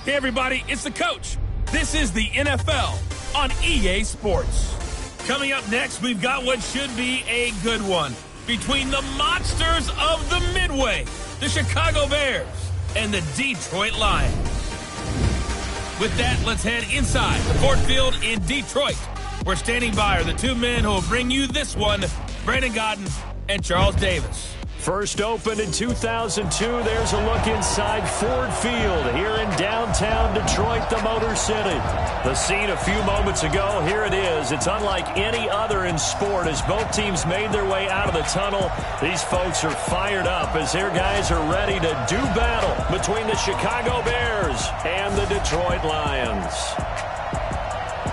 Hey everybody, it's the coach. This is the NFL on EA Sports. Coming up next, we've got what should be a good one between the monsters of the Midway, the Chicago Bears, and the Detroit Lions. With that, let's head inside the Ford Field in Detroit. We're standing by are the two men who will bring you this one, Brandon Godden and Charles Davis. First opened in 2002, there's a look inside Ford Field here in downtown Detroit, the Motor City. The scene a few moments ago, here it is. It's unlike any other in sport as both teams made their way out of the tunnel. These folks are fired up as their guys are ready to do battle between the Chicago Bears and the Detroit Lions.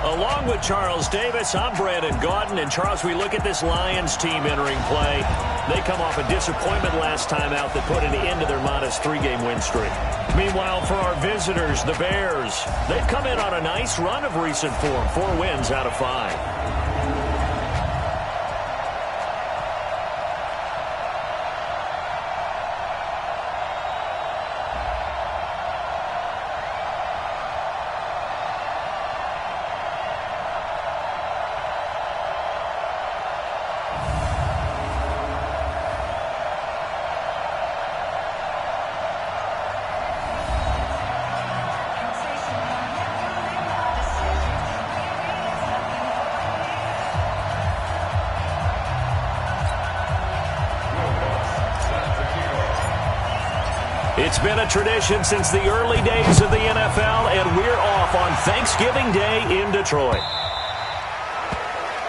Along with Charles Davis, I'm Brandon Gaudin. And Charles, we look at this Lions team entering play. They come off a disappointment last time out that put an end to their modest 3-game win streak. Meanwhile, for our visitors, the Bears, they've come in on a nice run of recent form, 4 wins out of 5. It's been a tradition since the early days of the NFL, and we're off on Thanksgiving Day in Detroit.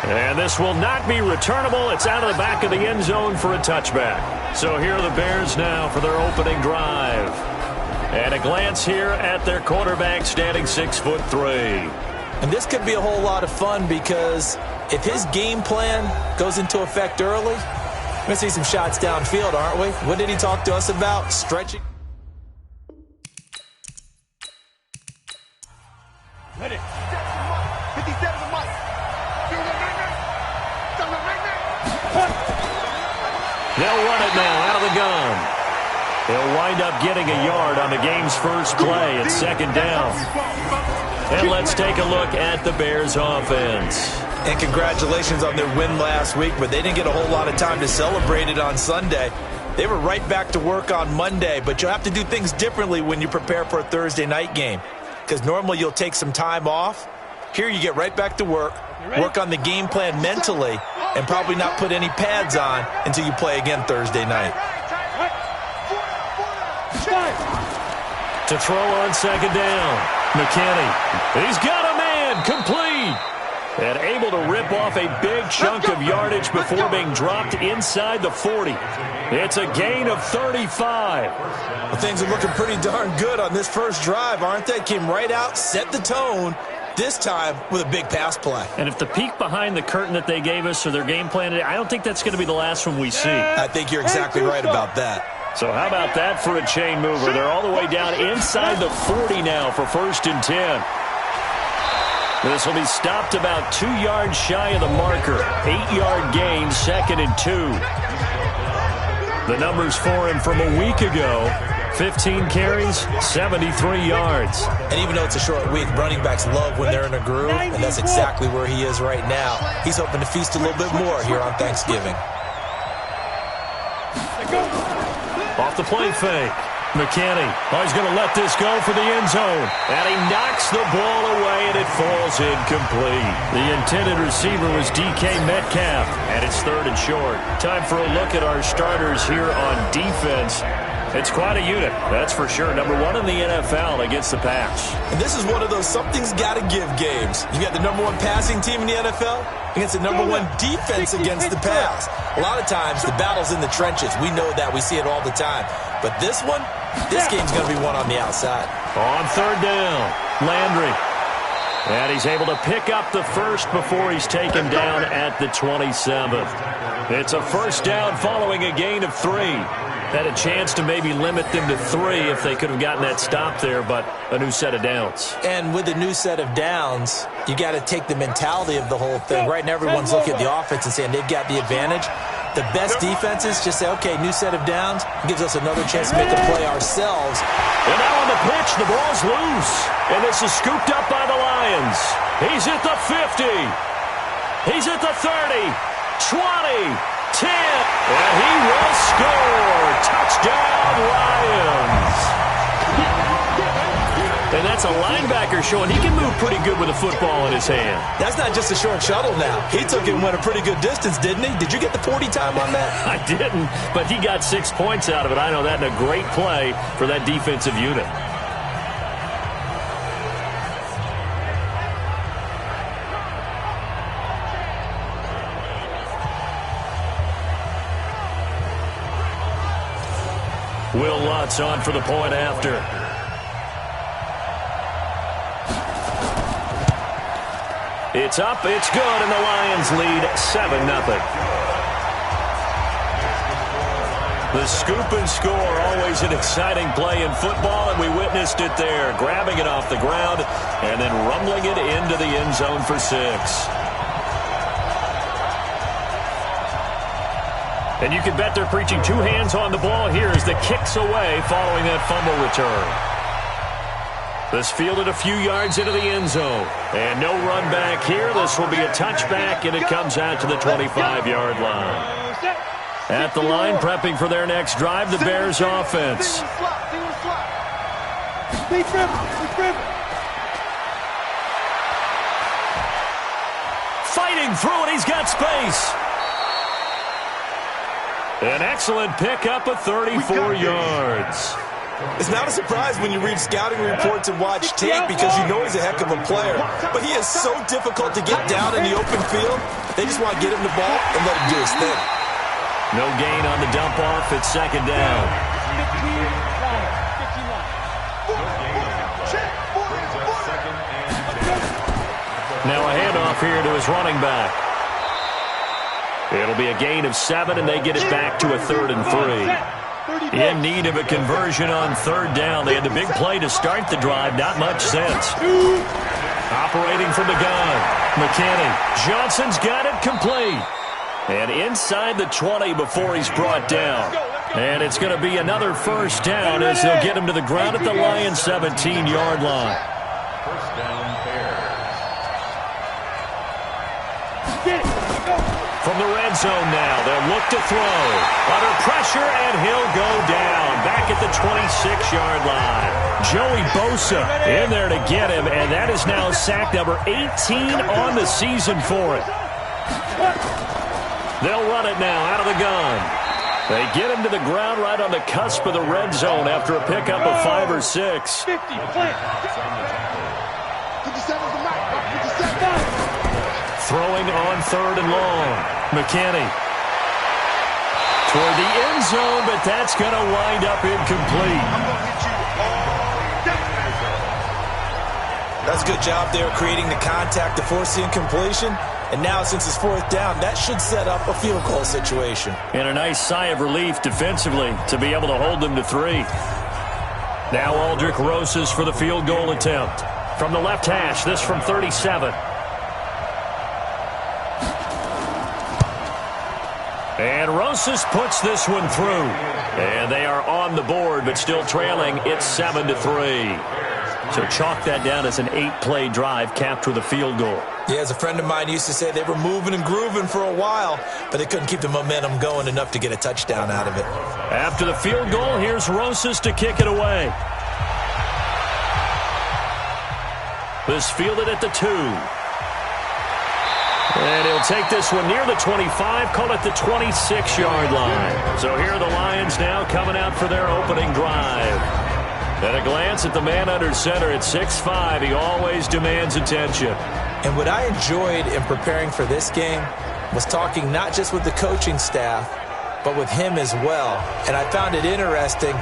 And this will not be returnable. It's out of the back of the end zone for a touchback. So here are the Bears now for their opening drive. And a glance here at their quarterback standing 6'3". And this could be a whole lot of fun because if his game plan goes into effect early, we're going to see some shots downfield, aren't we? What did he talk to us about? Stretching. Ready. 57 a month. They'll run it now out of the gun. They'll wind up getting a yard on the game's first play at second down. And let's take a look at the Bears offense. And congratulations on their win last week, but they didn't get a whole lot of time to celebrate it on Sunday. They were right back to work on Monday, but you'll have to do things differently when you prepare for a Thursday night game. Because normally you'll take some time off. Here you get right back to work on the game plan mentally, and probably not put any pads on until you play again Thursday night. To throw on second down, McKinney. He's got a man, complete. And able to rip off a big chunk of yardage before being dropped inside the 40. It's a gain of 35. Well, things are looking pretty darn good on this first drive, aren't they? Came right out, set the tone, this time with a big pass play. And if the peek behind the curtain that they gave us or their game plan, I don't think that's going to be the last one we see. I think you're exactly right about that. So how about that for a chain mover? They're all the way down inside the 40 now for 1st and 10. This will be stopped about 2 yards shy of the marker. 8-yard gain, 2nd and 2. The numbers for him from a week ago, 15 carries, 73 yards. And even though it's a short week, running backs love when they're in a groove, and that's exactly where he is right now. He's hoping to feast a little bit more here on Thanksgiving. Off the play fake. McKinney. Oh, he's going to let this go for the end zone. And he knocks the ball away, and it falls incomplete. The intended receiver was DK Metcalf, and it's 3rd and short. Time for a look at our starters here on defense. It's quite a unit, that's for sure. Number 1 in the NFL against the pass. And this is one of those something's got to give games. You got the number 1 passing team in the NFL against the number 1 defense against the pass. A lot of times, the battle's in the trenches. We know that. We see it all the time. But this one, this game's going to be won on the outside. On 3rd down, Landry. And he's able to pick up the first before he's taken down at the 27th. It's a first down following a gain of 3. Had a chance to maybe limit them to 3 if they could have gotten that stop there, but a new set of downs. And with a new set of downs, you got to take the mentality of the whole thing. Right now, everyone's looking at the offense and saying they've got the advantage. The best defenses just say, okay, new set of downs, gives us another chance to make a play ourselves. And now on the pitch, the ball's loose. And this is scooped up by the Lions. He's at the 50. He's at the 30, 20, 10. And he will score. Touchdown, Lions. And that's a linebacker showing he can move pretty good with a football in his hand. That's not just a short shuttle now. He took it and went a pretty good distance, didn't he? Did you get the 40 time on that? I didn't, but he got 6 points out of it. I know that, and a great play for that defensive unit. Will Lutz on for the point after. It's up, it's good, and the Lions lead 7-0. The scoop and score, always an exciting play in football, and we witnessed it there, grabbing it off the ground and then rumbling it into the end zone for 6. And you can bet they're preaching 2 hands on the ball here as the kick's away following that fumble return. This fielded a few yards into the end zone. And no run back here. This will be a touchback, and it comes out to the 25-yard line. At the line, prepping for their next drive, the Bears offense. Fighting through it, he's got space. An excellent pickup of 34 yards. It's not a surprise when you read scouting reports and watch tape because you know he's a heck of a player. But he is so difficult to get down in the open field. They just want to get him the ball and let him do his thing. No gain on the dump off. It's second down. Now a handoff here to his running back. It'll be a gain of 7, and they get it back to a 3rd and 3. In need of a conversion on 3rd down. They had the big play to start the drive. Not much sense. Operating from the gun. McKinney. Johnson's got it complete. And inside the 20 before he's brought down. And it's going to be another first down as they'll get him to the ground at the Lions' 17-yard line. First down, Bears. From the red zone now, they'll look to throw. Under pressure, and he'll go down. Back at the 26-yard line. Joey Bosa in there to get him, and that is now sack number 18 on the season for it. They'll run it now out of the gun. They get him to the ground right on the cusp of the red zone after a pickup of 5 or 6. 50, Throwing on 3rd and long. McKinney. Toward the end zone, but that's going to wind up incomplete. That's a good job there creating the contact to force the incompletion. And now, since it's 4th down, that should set up a field goal situation. And a nice sigh of relief defensively to be able to hold them to 3. Now Aldrick Rosas for the field goal attempt. From the left hash, this from 37. And Rosas puts this one through. And they are on the board, but still trailing. It's 7-3. So chalk that down as an 8-play drive capped with a field goal. Yeah, as a friend of mine used to say, they were moving and grooving for a while, but they couldn't keep the momentum going enough to get a touchdown out of it. After the field goal, here's Rosas to kick it away. This fielded at the 2. And he'll take this one near the 25, call it the 26-yard line. So here are the Lions now coming out for their opening drive. At a glance at the man under center at 6'5", he always demands attention. And what I enjoyed in preparing for this game was talking not just with the coaching staff, but with him as well. And I found it interesting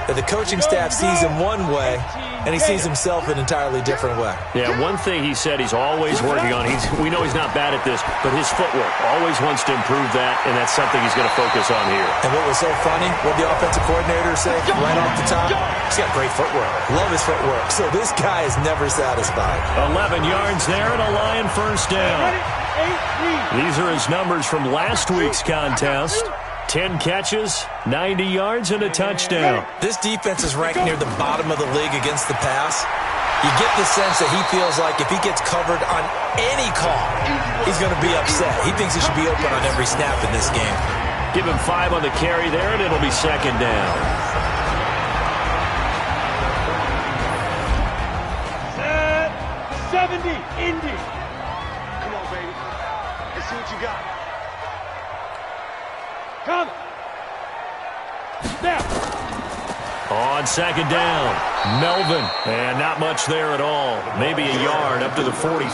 that the coaching staff sees him one way, and he sees himself an entirely different way. Yeah, one thing he said he's always working on, we know he's not bad at this, but his footwork, always wants to improve that, and that's something he's going to focus on here. And what was so funny, what the offensive coordinator said right off the top, he's got great footwork. Love his footwork. So this guy is never satisfied. 11 yards there and a Lion first down. These are his numbers from last week's contest. 10 catches, 90 yards, and a touchdown. This defense is ranked near the bottom of the league against the pass. You get the sense that he feels like if he gets covered on any call, he's going to be upset. He thinks he should be open on every snap in this game. Give him 5 on the carry there, and it'll be second down. 70, Indy. Come on, baby. Let's see what you got. Come. Snap. On second down, Melvin. And not much there at all. Maybe a yard up to the 43.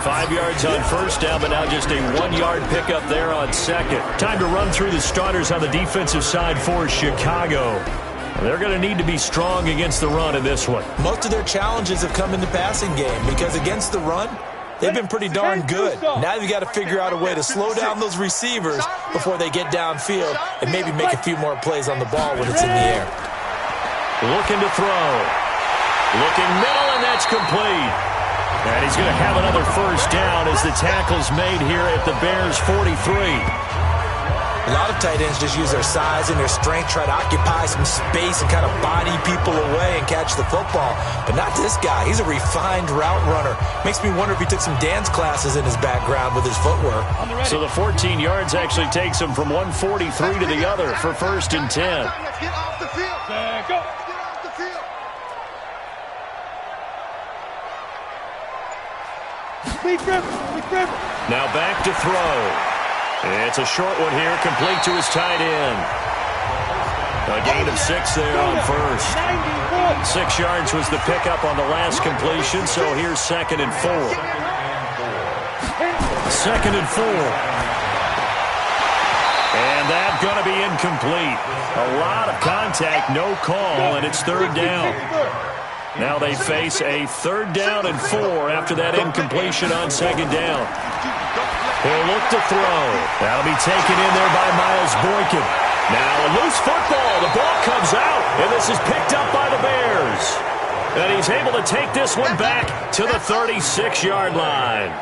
5 yards on first down, but now just a 1-yard pickup there on second. Time to run through the starters on the defensive side for Chicago. They're going to need to be strong against the run in this one. Most of their challenges have come in the passing game because against the run, they've been pretty darn good. Now you've got to figure out a way to slow down those receivers before they get downfield and maybe make a few more plays on the ball when it's in the air. Looking to throw. Looking middle, and that's complete. And he's going to have another first down as the tackle's made here at the Bears' 43. A lot of tight ends just use their size and their strength, try to occupy some space and kind of body people away and catch the football. But not this guy. He's a refined route runner. Makes me wonder if he took some dance classes in his background with his footwork. So the 14 yards actually takes him from 143 to the other for first and 10. Let's get off the field. Go. Let's get off the field. Big grip. Now back to throw. It's a short one here, complete to his tight end. A gain of 6 there on first. 6 yards was the pickup on the last completion, so here's second and 4. Second and 4. And that's going to be incomplete. A lot of contact, no call, and it's third down. Now they face a third down and 4 after that incompletion on second down. He'll look to throw. That'll be taken in there by Miles Boykin. Now a loose football. The ball comes out, and this is picked up by the Bears. And he's able to take this one back to the 36-yard line.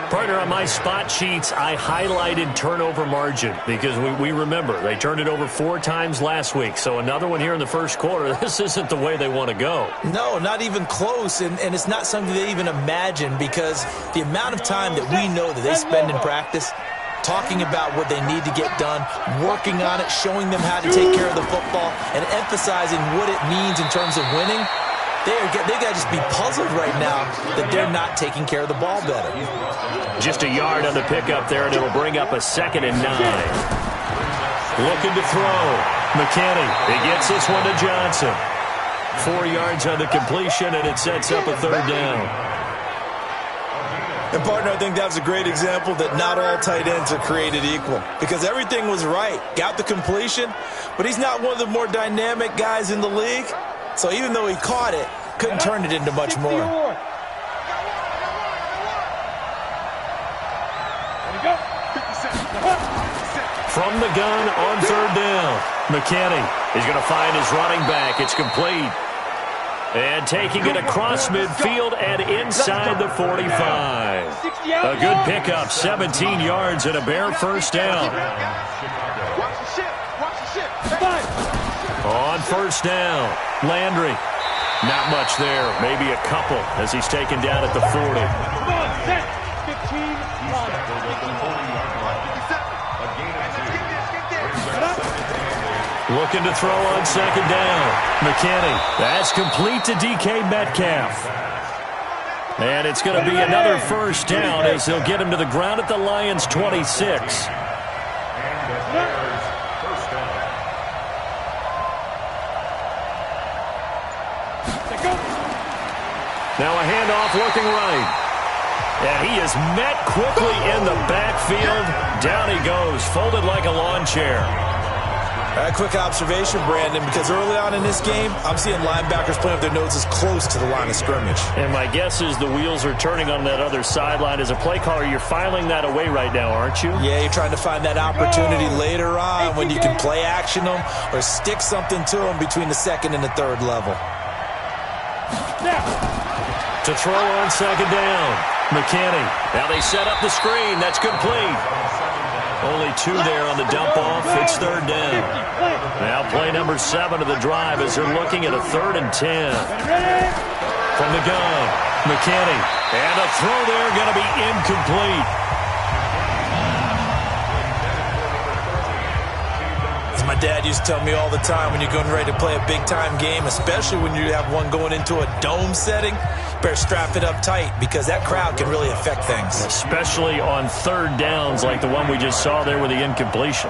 Partner, on my spot sheets, I highlighted turnover margin because we remember they turned it over 4 times last week. So another one here in the first quarter. This isn't the way they want to go. No, not even close. And it's not something they even imagine because the amount of time that we know that they spend in practice talking about what they need to get done, working on it, showing them how to take care of the football, and emphasizing what it means in terms of winning. They got to just be puzzled right now that they're not taking care of the ball better. Just a yard on the pickup there, and it'll bring up a second and 9. Looking to throw. McKinney. He gets this one to Johnson. 4 yards on the completion, and it sets up a third down. And, partner, I think that's a great example that not all tight ends are created equal because everything was right. Got the completion, but he's not one of the more dynamic guys in the league. So even though he caught it, couldn't turn it into much more. From the gun on third down, McKinney is going to find his running back. It's complete. And taking it across midfield and inside the 45. A good pickup, 17 yards and a Bear first down. On first down, Landry. Not much there, maybe a couple as he's taken down at the 40. Looking to throw on second down. McKinney. That's complete to DK Metcalf. And it's going to be another first down as they'll get him to the ground at the Lions' 26. Now a handoff looking right. And he is met quickly in the backfield. Down he goes, folded like a lawn chair. A quick observation, Brandon, because early on in this game, I'm seeing linebackers playing with their noses close to the line of scrimmage. And my guess is the wheels are turning on that other sideline. As a play caller, you're filing that away right now, aren't you? Yeah, you're trying to find that opportunity later on when you can play action them or stick something to them between the second and the third level. To throw on second down. McKinney. Now they set up the screen. That's complete. Only 2 there on the dump-off. It's third down. Now play number 7 of the drive as they're looking at a 3rd and 10. From the gun, McKinney. And a throw there going to be incomplete. As my dad used to tell me all the time, when you're going ready to play a big-time game, especially when you have one going into a dome setting, better strap it up tight because that crowd can really affect things. Especially on third downs like the one we just saw there with the incompletion.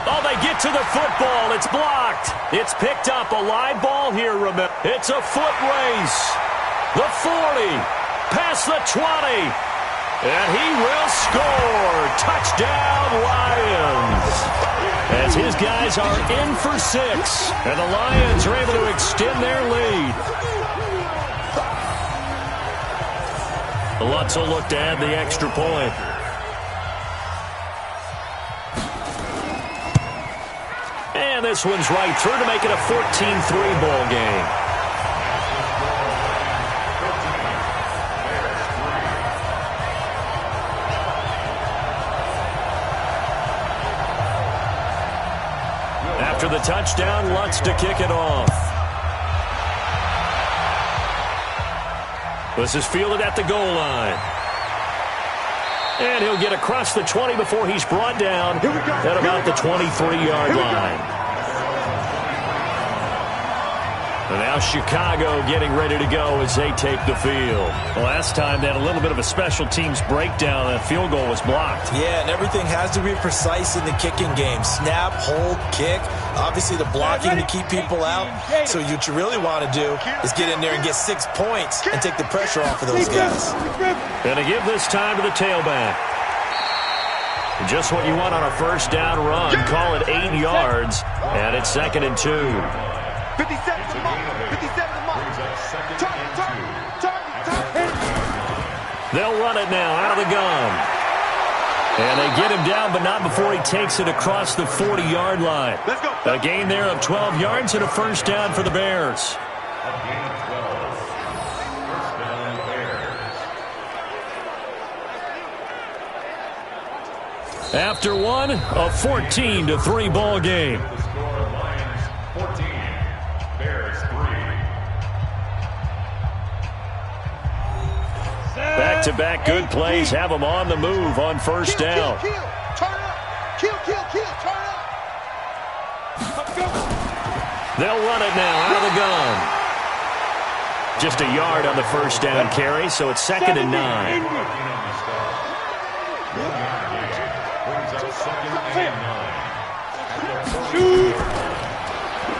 Oh, they get to the football. It's blocked. It's picked up. A live ball here, remember. It's a foot race. The 40. Past the 20. And he will score. Touchdown, Lions. As his guys are in for 6. And the Lions are able to extend their lead. Lutz will look to add the extra point. And this one's right through to make it a 14-3 ball game. After the touchdown, Lutz to kick it off. This is fielded at the goal line. And he'll get across the 20 before he's brought down at about the 23-yard line. And now Chicago getting ready to go as they take the field. Last time they had a little bit of a special teams breakdown. That field goal was blocked. Yeah, and everything has to be precise in the kicking game. Snap, hold, kick. Obviously the blocking to keep people out. So what you really want to do is get in there and get 6 points and take the pressure off of those guys. Going to give this time to the tailback. Just what you want on a first down run. Call it 8 yards, and it's 2nd and 2. 57 to the mark. 57 to the mark. Target. They'll run it now out of the gun. And they get him down, but not before he takes it across the 40-yard line. Let's go. A gain there of 12 yards and a first down for the Bears. After one, a 14-3 ball game. Back-to-back good plays have them on the move on first down. Kill. Turn up. Kill. Turn up. They'll run it now out of the gun. Just a yard on the first down carry, so it's 2nd and 9.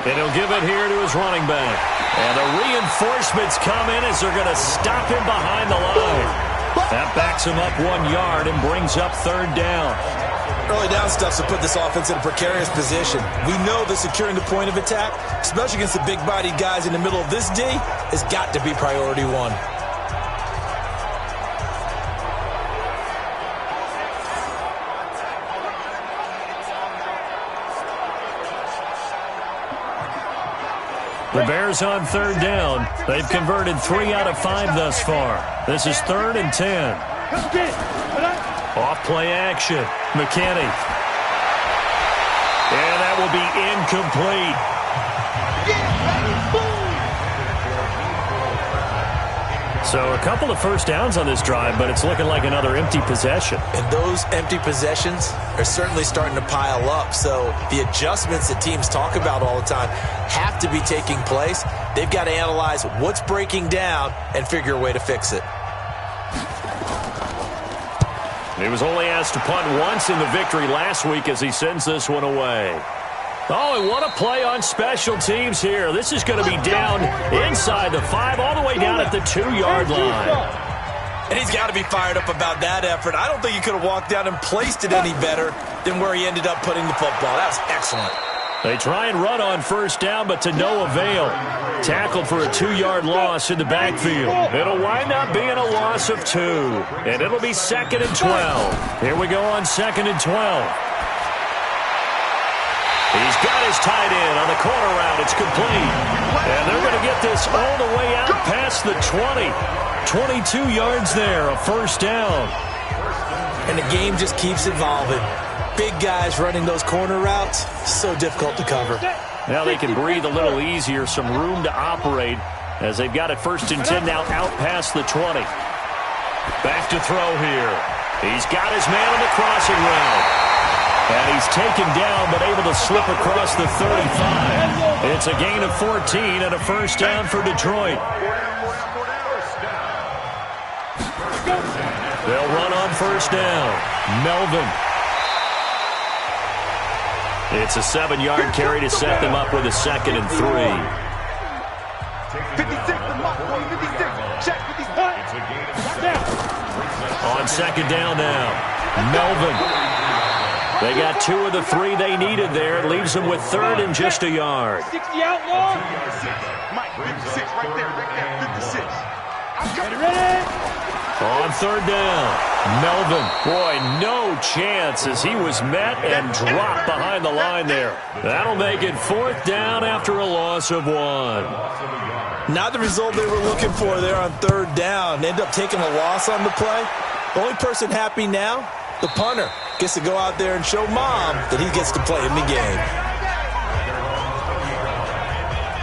And he'll give it here to his running back. And the reinforcements come in as they're going to stop him behind the line. That backs him up 1 yard and brings up third down. Early down stuff to put this offense in a precarious position. We know that securing the point of attack, especially against the big-bodied guys in the middle of this D, has got to be priority 1. The Bears on third down. They've converted 3 out of 5 thus far. This is 3rd and 10. Off play action. McKinney. And that will be incomplete. So a couple of first downs on this drive, but it's looking like another empty possession. And those empty possessions are certainly starting to pile up. So the adjustments that teams talk about all the time have to be taking place. They've got to analyze what's breaking down and figure a way to fix it. He was only asked to punt once in the victory last week as he sends this one away. Oh, and what a play on special teams here. This is going to be down inside the 5, all the way down at the 2-yard line. And he's got to be fired up about that effort. I don't think he could have walked down and placed it any better than where he ended up putting the football. That was excellent. They try and run on first down, but to no avail. Tackled for a 2-yard loss in the backfield. It'll wind up being a loss of 2. And it'll be 2nd and 12. Here we go on 2nd and 12. He's got his tight end on the corner route. It's complete. And they're going to get this all the way out past the 20. 22 yards there, a first down. And the game just keeps evolving. Big guys running those corner routes, so difficult to cover. Now they can breathe a little easier, some room to operate as they've got it 1st and 10 now out past the 20. Back to throw here. He's got his man on the crossing route. And he's taken down but able to slip across the 35. It's a gain of 14 and a first down for Detroit. They'll run on first down. Melvin. It's a 7-yard carry to set them up with a 2nd and 3. 56, check 56. On 2nd down now. Melvin. They got 2 of the 3 they needed there. It leaves them with 3rd and just a yard. 60 out long. Mike, 56 right there, 56. Ready? On 3rd down, Melvin. Boy, no chance as he was met and dropped behind the line there. That'll make it 4th down after a loss of 1. Not the result they were looking for there on 3rd down. They end up taking a loss on the play. The only person happy now, the punter, gets to go out there and show Mom that he gets to play in the game.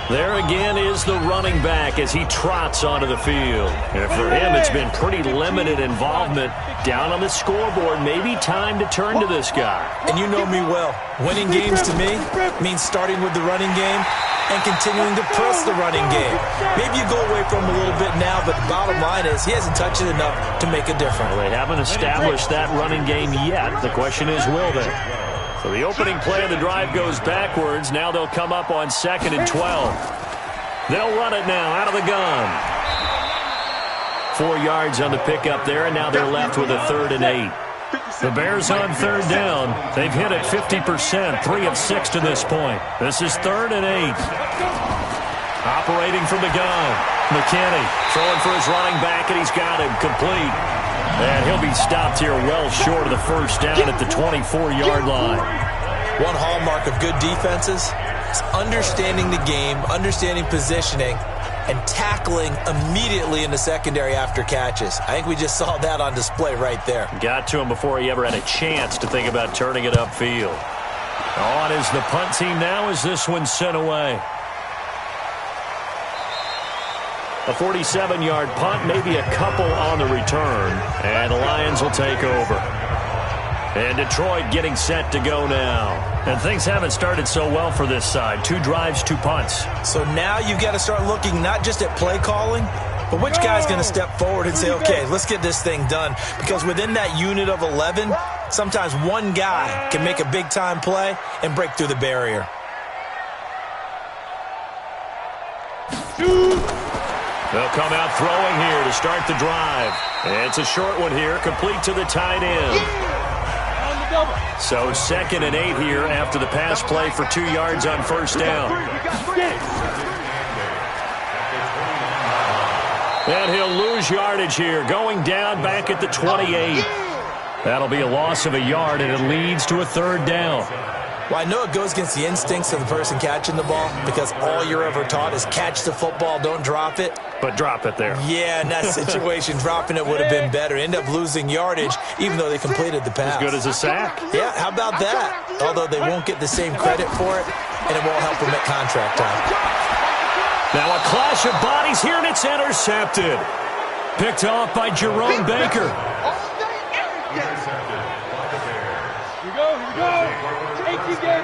There again is the running back as he trots onto the field. And for him, it's been pretty limited involvement down on the scoreboard. Maybe time to turn to this guy. And you know me well. Winning games to me means starting with the running game and continuing to press the running game. Maybe you go away from him a little bit now, but the bottom line is he hasn't touched it enough to make a difference. Well, they haven't established that running game yet. The question is, will they? So the opening play of the drive goes backwards. Now they'll come up on 2nd and 12. They'll run it now out of the gun. 4 yards on the pickup there, and now they're left with a 3rd and 8. The Bears on 3rd down. They've hit it 50%, 3 of 6 to this point. This is 3rd and 8. Operating from the gun. McKinney throwing for his running back, and he's got him complete. And he'll be stopped here well short of the first down at the 24-yard line. One hallmark of good defenses is understanding the game, understanding positioning, and tackling immediately in the secondary after catches. I think we just saw that on display right there. Got to him before he ever had a chance to think about turning it upfield. On is the punt team now as this one's sent away. A 47-yard punt, maybe a couple on the return, and the Lions will take over. And Detroit getting set to go now. And things haven't started so well for this side. 2 drives, 2 punts. So now you've got to start looking not just at play calling, but which guy's going to step forward and say, okay, let's get this thing done. Because within that unit of 11, sometimes one guy can make a big-time play and break through the barrier. They'll come out throwing here to start the drive. It's a short one here, complete to the tight end. So 2nd and 8 here after the pass play for 2 yards on first down. And he'll lose yardage here, going down back at the 28. That'll be a loss of a yard, and it leads to a 3rd down. Well, I know it goes against the instincts of the person catching the ball because all you're ever taught is catch the football, don't drop it. But drop it there. Yeah, in that situation, dropping it would have been better. End up losing yardage, even though they completed the pass. As good as a sack. Yeah, how about that? Although they won't get the same credit for it, and it won't help them at contract time. Now a clash of bodies here, and it's intercepted. Picked off by Jerome Baker. Here we go. Take you again.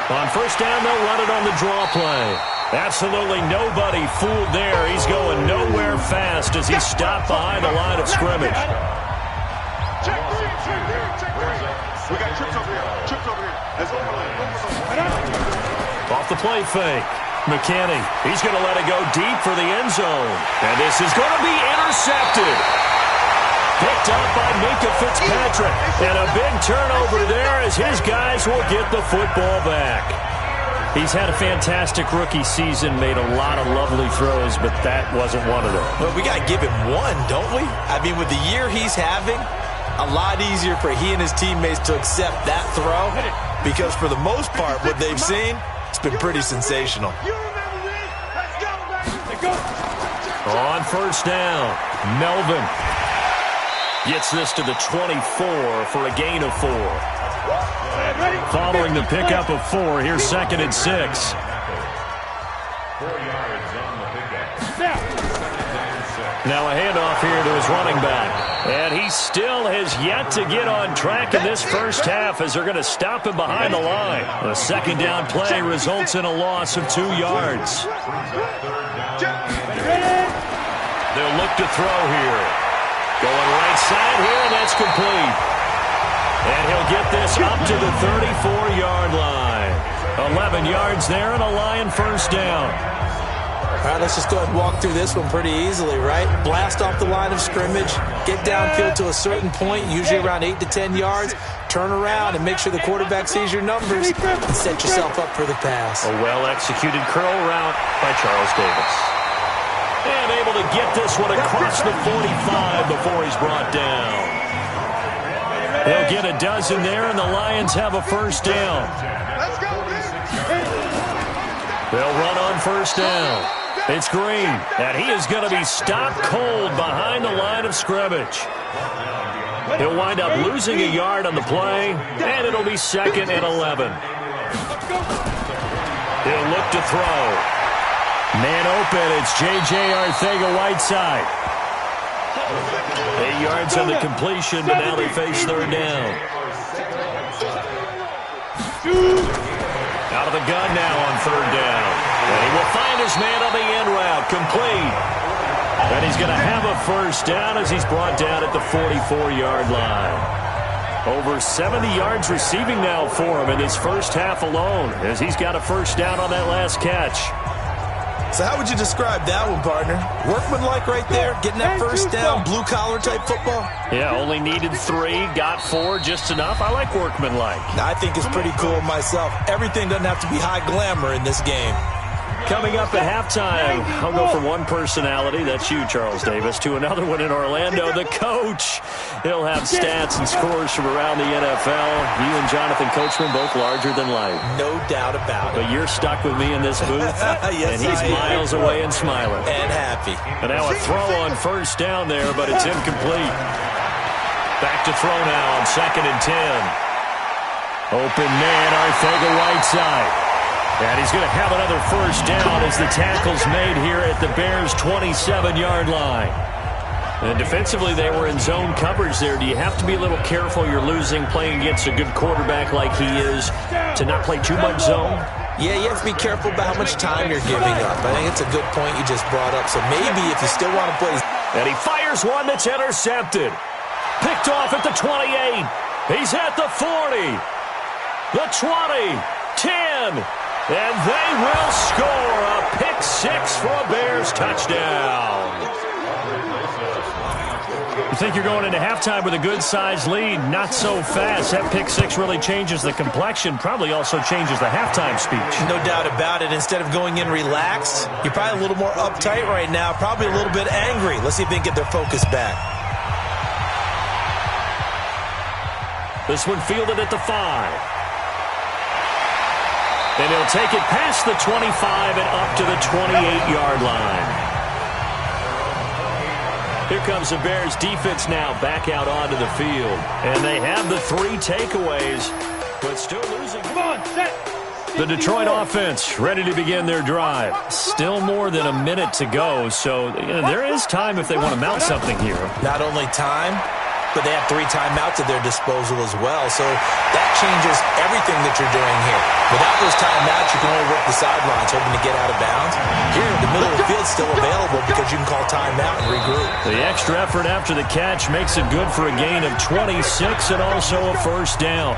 On first down, they'll run it on the draw play. Absolutely nobody fooled there. He's going nowhere fast as he's stopped behind the line of scrimmage. Check three. We got trips over here. Let's go. Off the play fake. McKinney, he's going to let it go deep for the end zone. And this is going to be intercepted. Picked up by Minka Fitzpatrick. And a big turnover there as his guys will get the football back. He's had a fantastic rookie season, made a lot of lovely throws, but that wasn't one of them. Well, we got to give him one, don't we? I mean, with the year he's having, a lot easier for he and his teammates to accept that throw because for the most part, what they've seen, it's been pretty sensational. On first down, Melvin gets this to the 24 for a gain of 4. Following the pickup of 4, here's 2nd and 6. 4 yards on the pickup. Now a handoff here to his running back. And he still has yet to get on track in this first half as they're going to stop him behind the line. A 2nd down play results in a loss of 2 yards. They'll look to throw here. Going right side here, and that's complete. And he'll get this up to the 34-yard line. 11 yards there and a Lion first down. All right, let's just go ahead and walk through this one pretty easily, right? Blast off the line of scrimmage, get downfield to a certain point, usually around 8 to 10 yards, turn around and make sure the quarterback sees your numbers and set yourself up for the pass. A well-executed curl route by Charles Davis. And able to get this one across the 45 before he's brought down. They'll get a dozen there, and the Lions have a first down. They'll run on first down. It's Green, and he is going to be stopped cold behind the line of scrimmage. He'll wind up losing a yard on the play, and it'll be 2nd and 11. He'll look to throw. Man open, it's J.J. Arcega-Whiteside. 8 yards on the completion, but now they face 3rd down. Out of the gun now on 3rd down. And he will find his man on the end route, complete. And he's going to have a first down as he's brought down at the 44-yard line. Over 70 yards receiving now for him in this first half alone as he's got a first down on that last catch. So how would you describe that one, partner? Workmanlike right there, getting that first down, blue-collar type football? Yeah, only needed 3, got 4, just enough. I like workmanlike. I think it's pretty cool myself. Everything doesn't have to be high glamour in this game. Coming up at halftime, I'll go from one personality, that's you, Charles Davis, to another one in Orlando, the coach. He'll have stats and scores from around the NFL. You and Jonathan Coachman both larger than life. No doubt about it. But you're stuck with me in this booth, yes, and he's miles away and smiling. And happy. And now a throw on first down there, but it's incomplete. Back to throw now on 2nd and 10. Open man, Arcega-Whiteside. And he's going to have another first down as the tackle's made here at the Bears' 27-yard line. And defensively, they were in zone coverage there. Do you have to be a little careful? You're losing, playing against a good quarterback like he is, to not play too much zone? Yeah, you have to be careful about how much time you're giving up. I think it's a good point you just brought up. So maybe if you still want to play... And he fires one that's intercepted. Picked off at the 28. He's at the 40. The 20. 10. And they will score a pick 6 for a Bears touchdown. You think you're going into halftime with a good-sized lead? Not so fast. That pick 6 really changes the complexion, probably also changes the halftime speech. No doubt about it. Instead of going in relaxed, you're probably a little more uptight right now, probably a little bit angry. Let's see if they can get their focus back. This one fielded at the 5. And he'll take it past the 25 and up to the 28-yard line. Here comes the Bears defense now back out onto the field. And they have the 3 takeaways, but still losing. Come on, set. The Detroit offense ready to begin their drive. Still more than a minute to go, so there is time if they want to mount something here. Not only time, but they have 3 timeouts at their disposal as well. So that changes everything that you're doing here. Without those timeouts, you can only work the sidelines, hoping to get out of bounds. Here, the middle of the field's still available because you can call timeout and regroup. The extra effort after the catch makes it good for a gain of 26 and also a first down.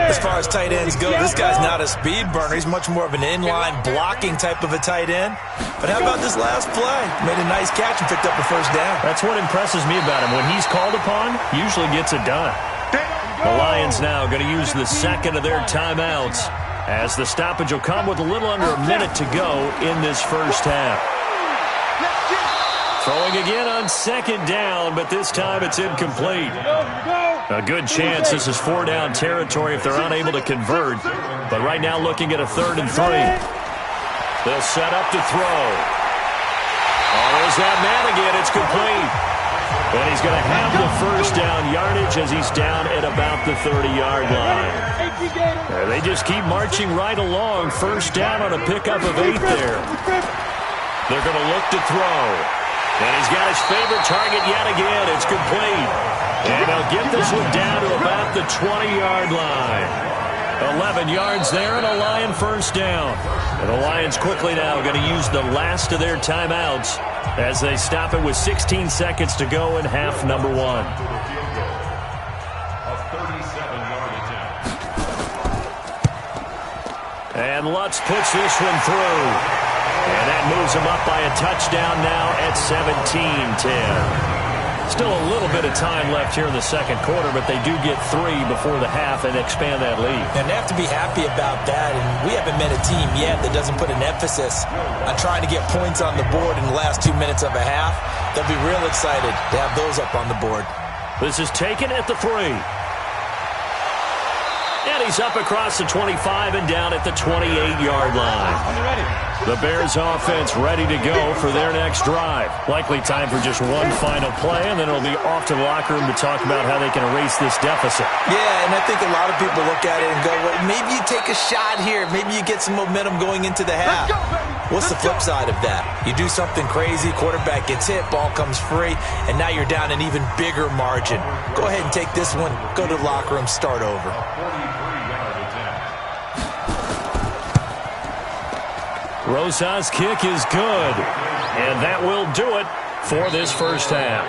As far as tight ends go, this guy's not a speed burner. He's much more of an inline blocking type of a tight end. But how about this last play? Made a nice catch and picked up the first down. That's what impresses me about him. When he's called upon, usually gets it done. The Lions now going to use the second of their timeouts as the stoppage will come with a little under a minute to go in this first half. Throwing again on second down, but this time it's incomplete. A good chance this is 4-down territory if they're unable to convert. But right now looking at a 3rd and 3. They'll set up to throw. Oh, there's that man again. It's complete. And he's going to have the first down yardage as he's down at about the 30-yard line. They just keep marching right along. First down on a pickup of 8 there. They're going to look to throw. And he's got his favorite target yet again. It's complete. And they'll get this one down to about the 20-yard line. 11 yards there and a Lion first down. And the Lions quickly now going to use the last of their timeouts as they stop it with 16 seconds to go in half number 1. A 37-yard attempt. And Lutz puts this one through. And that moves them up by a touchdown now at 17-10. Still a little bit of time left here in the second quarter, but they do get 3 before the half and expand that lead. And they have to be happy about that. And we haven't met a team yet that doesn't put an emphasis on trying to get points on the board in the last 2 minutes of a half. They'll be real excited to have those up on the board. This is taken at the 3. And he's up across the 25 and down at the 28-yard line. The Bears offense ready to go for their next drive. Likely time for just one final play, and then it'll be off to the locker room to talk about how they can erase this deficit. Yeah, and I think a lot of people look at it and go, well, maybe you take a shot here. Maybe you get some momentum going into the half. What's the flip side of that? You do something crazy, quarterback gets hit, ball comes free, and now you're down an even bigger margin. Go ahead and take this one, go to the locker room, start over. Rosa's kick is good, and that will do it for this first half.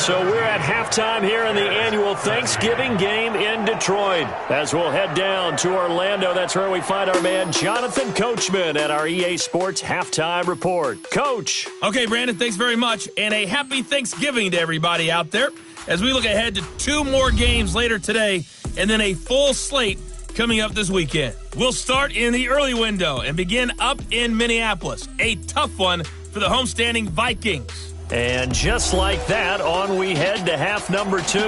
So we're at halftime here in the annual Thanksgiving game in Detroit. As we'll head down to Orlando, that's where we find our man Jonathan Coachman at our EA Sports Halftime Report. Coach. Okay, Brandon, thanks very much, and a happy Thanksgiving to everybody out there as we look ahead to 2 more games later today and then a full slate coming up this weekend. We'll start in the early window and begin up in Minneapolis. A tough one for the homestanding Vikings. And just like that, on we head to half number 2.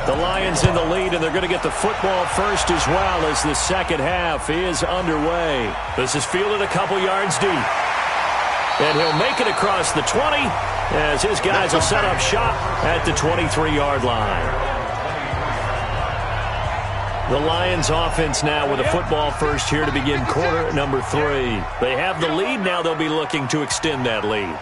The Lions in the lead, and they're going to get the football first as well as the second half is underway. This is fielded a couple yards deep. And he'll make it across the 20 as his guys will set up shop at the 23-yard line. The Lions offense now with a football first here to begin quarter number 3. They have the lead. Now they'll be looking to extend that lead.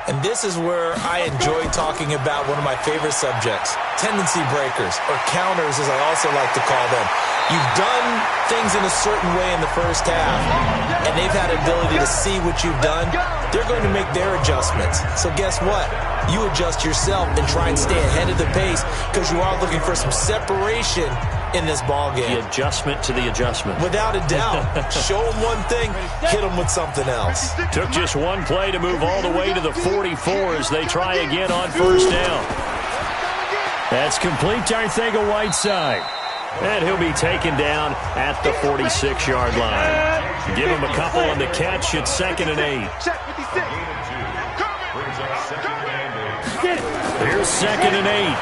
And this is where I enjoy talking about one of my favorite subjects, tendency breakers, or counters as I also like to call them. You've done things in a certain way in the first half, and they've had ability to see what you've done. They're going to make their adjustments. So guess what? You adjust yourself and try and stay ahead of the pace because you are looking for some separation in this ball game. The adjustment to the adjustment. Without a doubt. Show them one thing, hit them with something else. Took just one play to move all the way to the 44 as they try again on first down. That's complete to Arcega-Whiteside. And he'll be taken down at the 46-yard line. Give him a couple on the catch. It's 2nd and 8. Here's 2nd and 8.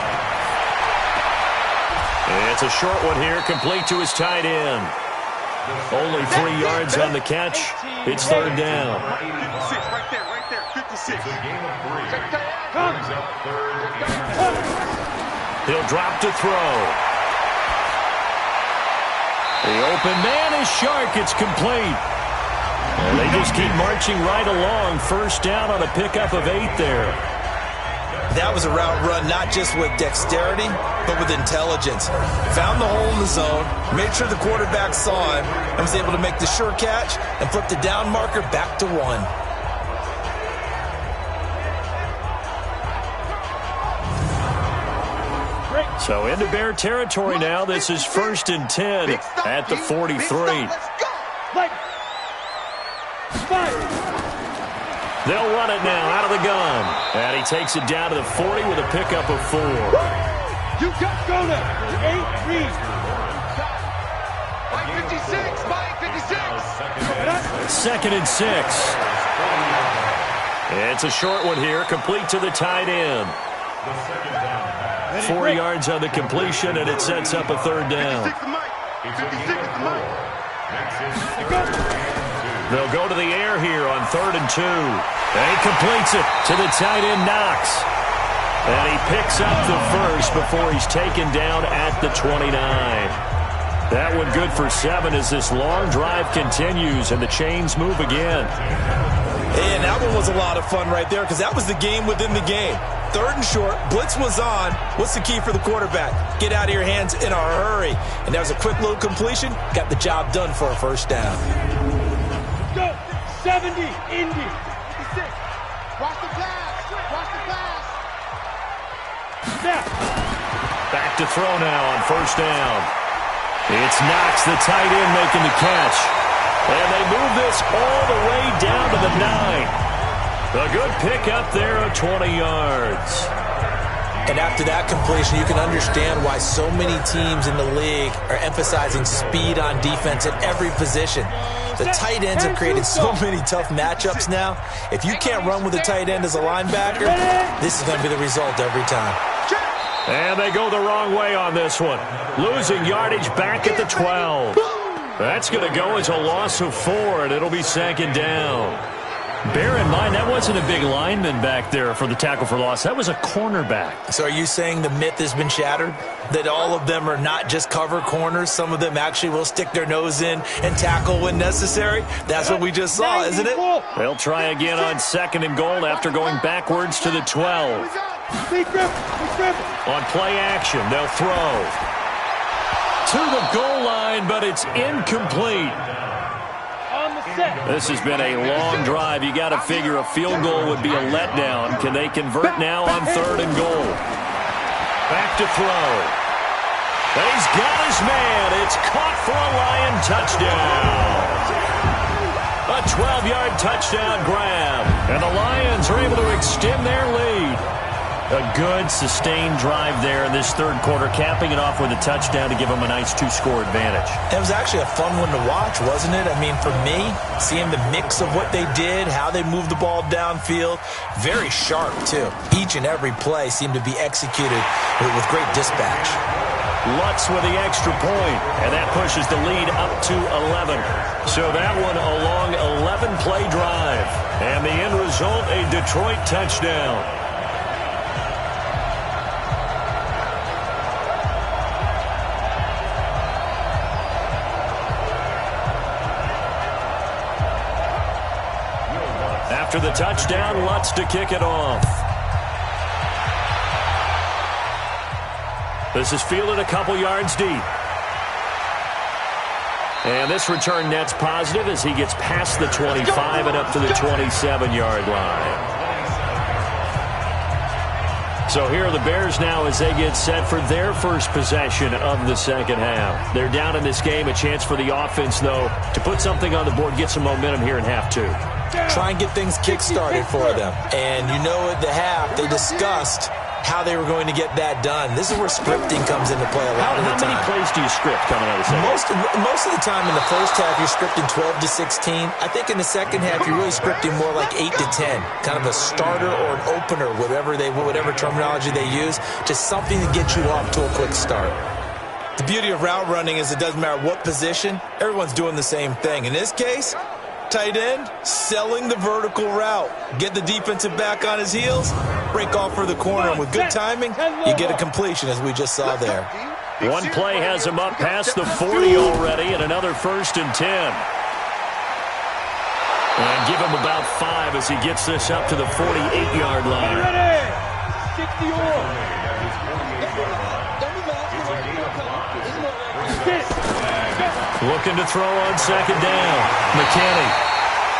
It's a short one here, complete to his tight end. Only 3 yards on the catch. It's 3rd down. Right there, 56. He'll drop to throw. The open man is Shark. It's complete. And they just keep marching right along. First down on a pickup of 8 there. That was a route run not just with dexterity, but with intelligence. Found the hole in the zone, made sure the quarterback saw him, and was able to make the sure catch and flip the down marker back to 1. So into Bear territory now. This is 1st and 10 at the 43. They'll run it now out of the gun. And he takes it down to the 40 with a pickup of 4. You got go now. 8 reads. Mike 56. 2nd and 6. It's a short one here, complete to the tight end. 4 yards on the completion, and it sets up a third down. 56 is the mic. They'll go to the air here on 3rd and 2. And he completes it to the tight end, Knox. And he picks up the first before he's taken down at the 29. That one good for 7 as this long drive continues and the chains move again. And that one was a lot of fun right there because that was the game within the game. 3rd and short, blitz was on. What's the key for the quarterback? Get out of your hands in a hurry. And that was a quick little completion. Got the job done for a first down. Go. 70. Indy. 56. Watch the pass. Watch the pass. Snap. Back to throw now on first down. It's Knox, the tight end, making the catch. And they move this all the way down to the 9. A good pick up there of 20 yards. And after that completion, you can understand why so many teams in the league are emphasizing speed on defense at every position. The tight ends have created so many tough matchups now. If you can't run with a tight end as a linebacker, this is going to be the result every time. And they go the wrong way on this one. Losing yardage back at the 12. That's going to go as a loss of 4, and it'll be 2nd down. Bear in mind, that wasn't a big lineman back there for the tackle for loss. That was a cornerback. So are you saying the myth has been shattered? That all of them are not just cover corners? Some of them actually will stick their nose in and tackle when necessary? That's what we just saw, isn't it? They'll try again on 2nd and goal after going backwards to the 12. On play action, they'll throw to the goal line, but it's incomplete. This has been a long drive. You got to figure a field goal would be a letdown. Can they convert now on 3rd and goal? Back to throw. And he's got his man. It's caught for a Lion touchdown. A 12-yard touchdown grab. And the Lions are able to extend their lead. A good, sustained drive there in this 3rd quarter, capping it off with a touchdown to give them a nice 2-score advantage. It was actually a fun one to watch, wasn't it? I mean, for me, seeing the mix of what they did, how they moved the ball downfield, very sharp, too. Each and every play seemed to be executed with great dispatch. Lutz with the extra point, and that pushes the lead up to 11. So that one a long 11-play drive. And the end result, a Detroit touchdown. After the touchdown, Lutz to kick it off. This is fielded a couple yards deep. And this return net's positive as he gets past the 25 and up to the 27-yard line. So here are the Bears now as they get set for their first possession of the second half. They're down in this game. A chance for the offense, though, to put something on the board, get some momentum here in half 2. Try and get things kick-started for them. And you know at the half, they discussed how they were going to get that done. This is where scripting comes into play a lot of the time. How many plays do you script coming out of the second? Most of the time in the first half, you're scripting 12 to 16. I think in the second half, you're really scripting more like 8 to 10. Kind of a starter or an opener, whatever terminology they use. Just something to get you off to a quick start. The beauty of route running is it doesn't matter what position. Everyone's doing the same thing. In this case, tight end, selling the vertical route. Get the defensive back on his heels, break off for the corner, and with good timing, you get a completion, as we just saw there. One play has him up past the 40 already, and another 1st and 10. And give him about 5 as he gets this up to the 48-yard line. Looking to throw on 2nd down. McKinney.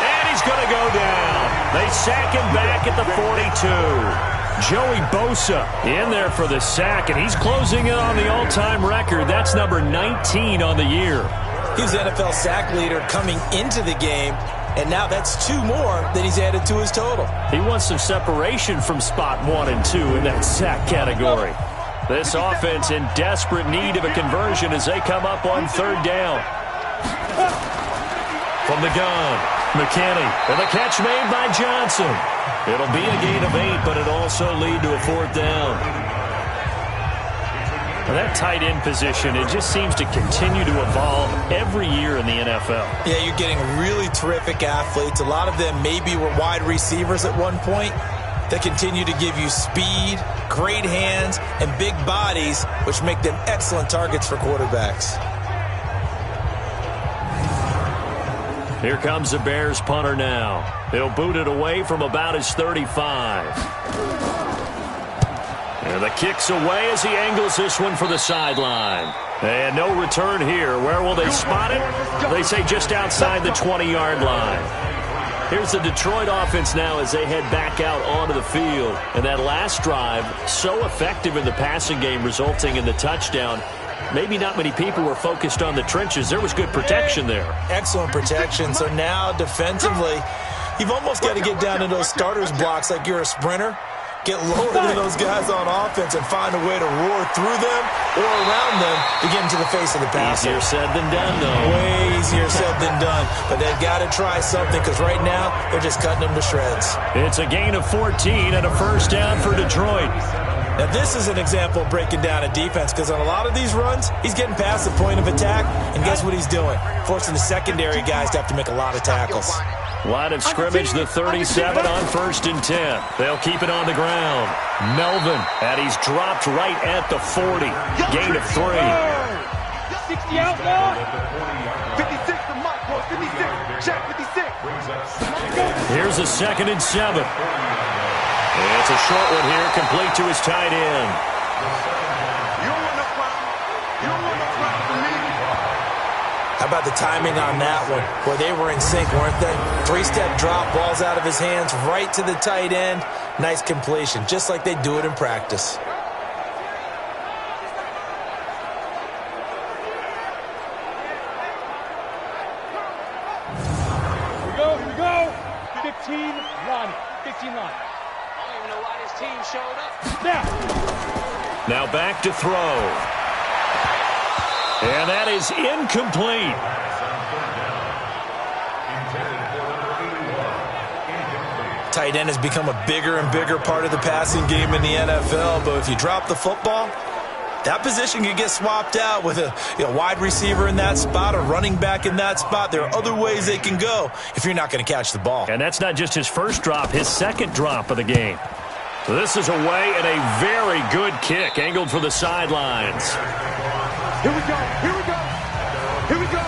And he's going to go down. They sack him back at the 42. Joey Bosa in there for the sack, and he's closing in on the all-time record. That's number 19 on the year. He's the NFL sack leader coming into the game, and now that's 2 more that he's added to his total. He wants some separation from spot 1 and 2 in that sack category. This offense in desperate need of a conversion as they come up on 3rd down. From the gun, McKinney, and the catch made by Johnson. It'll be a gain of 8, but it'll also lead to a 4th down. Well, that tight end position, it just seems to continue to evolve every year in the NFL. Yeah, you're getting really terrific athletes. A lot of them maybe were wide receivers at one point. They continue to give you speed, great hands, and big bodies, which make them excellent targets for quarterbacks. Here comes the Bears punter now. He'll boot it away from about his 35. And the kick's away as he angles this one for the sideline. And no return here. Where will they spot it? They say just outside the 20-yard line. Here's the Detroit offense now as they head back out onto the field. And that last drive, so effective in the passing game, resulting in the touchdown. Maybe not many people were focused on the trenches. There was good protection there. Excellent protection. So now defensively, you've almost got to get down to those starters blocks like you're a sprinter. Get lower than those guys on offense and find a way to roar through them or around them to get into the face of the passer. Easier said than done, though. Way easier said than done. But they've got to try something because right now they're just cutting them to shreds. It's a gain of 14 and a 1st down for Detroit. Now, this is an example of breaking down a defense because on a lot of these runs, he's getting past the point of attack, and guess what he's doing? Forcing the secondary guys to have to make a lot of tackles. Line of scrimmage, the 37 on 1st and 10. They'll keep it on the ground. Melvin, and he's dropped right at the 40. Gain of 3. 60 out now. 56 to Mike, 56. Check 56. Here's a 2nd and 7. It's a short one here, complete to his tight end. You don't want no problem. You don't want no problem for me. How about the timing on that one, where they were in sync, weren't they? 3-step drop, balls out of his hands, right to the tight end. Nice completion, just like they do it in practice. Here we go. 15 line. 15 line. I don't even know why this team showed up. Now back to throw. And that is incomplete. Tight end has become a bigger and bigger part of the passing game in the NFL, but if you drop the football, that position can get swapped out with a wide receiver in that spot, a running back in that spot. There are other ways they can go if you're not going to catch the ball. And that's not just his first drop, his 2nd drop of the game. So this is away and a very good kick, angled for the sidelines. Here we go. Here we go. Here we go.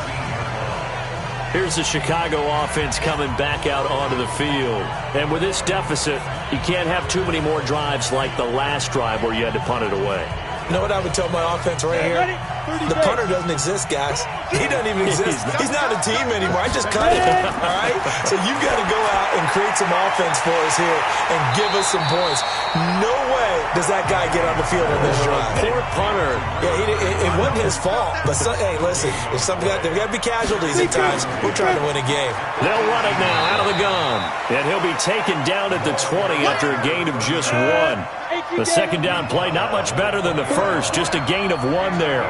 Here's the Chicago offense coming back out onto the field. And with this deficit, you can't have too many more drives like the last drive where you had to punt it away. You know what I would tell my offense right here? The punter doesn't exist, guys. He doesn't even exist. He's not a team anymore. I just cut it, all right? So you've got to go out and create some offense for us here and give us some points. No way does that guy get on the field on this drive. Poor punter. Yeah, it wasn't his fault. But, hey, listen, there's got to be casualties at times. We're trying to win a game. They'll run it now out of the gun. And he'll be taken down at the 20 after a gain of just 1. The 2nd down play, not much better than the first, just a gain of 1 there.